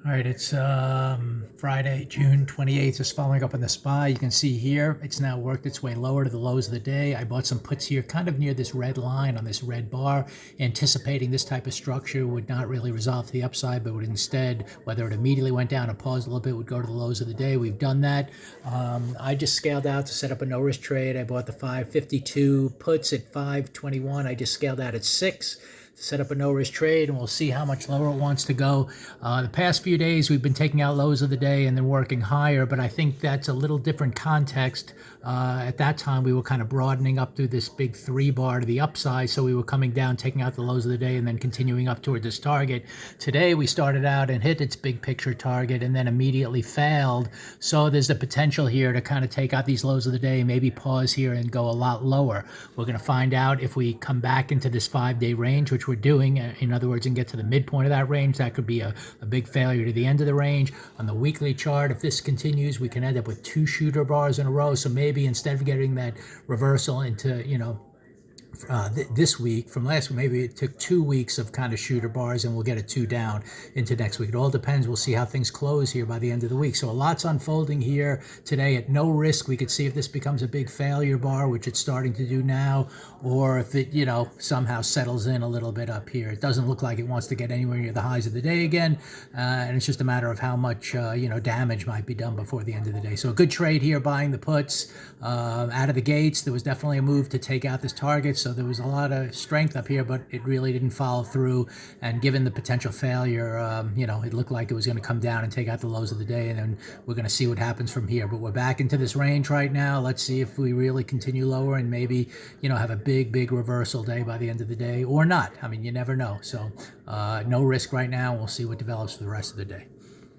All right, it's Friday, June 28th. Just following up on the SPY. You can see here it's now worked its way lower to the lows of the day. I bought some puts here kind of near this red line on this red bar, anticipating this type of structure would not really resolve to the upside, but would instead, whether it immediately went down or paused a little bit, would go to the lows of the day. We've done that. I just scaled out to set up a no-risk trade. I bought the 552 puts at 521. I just scaled out at 6 to set up a no-risk trade, and we'll see how much lower it wants to go. The past few days, we've been taking out lows of the day and then working higher, but I think that's a little different context. At that time, we were kind of broadening up through this big 3 bar to the upside, so we were coming down, taking out the lows of the day, and then continuing up toward this target. Today, we started out and hit its big picture target and then immediately failed, so there's the potential here to kind of take out these lows of the day, maybe pause here and go a lot lower. We're going to find out if we come back into this 5-day range, which we're doing, in other words, and get to the midpoint of that range. That could be a big failure to the end of the range. On the weekly chart, if this continues, we can end up with 2 shooter bars in a row. So maybe instead of getting that reversal into, this week from last week, maybe it took 2 weeks of kind of shooter bars and we'll get a 2 down into next week. It all depends. We'll see how things close here by the end of the week. So a lot's unfolding here today at no risk. We could see if this becomes a big failure bar, which it's starting to do now, or if it, somehow settles in a little bit up here. It doesn't look like it wants to get anywhere near the highs of the day again. And it's just a matter of how much, damage might be done before the end of the day. So a good trade here, buying the puts out of the gates. There was definitely a move to take out this target. So there was a lot of strength up here, but it really didn't follow through. And given the potential failure, it looked like it was going to come down and take out the lows of the day. And then we're going to see what happens from here. But we're back into this range right now. Let's see if we really continue lower and maybe, have a big reversal day by the end of the day or not. I mean, you never know. So no risk right now. We'll see what develops for the rest of the day.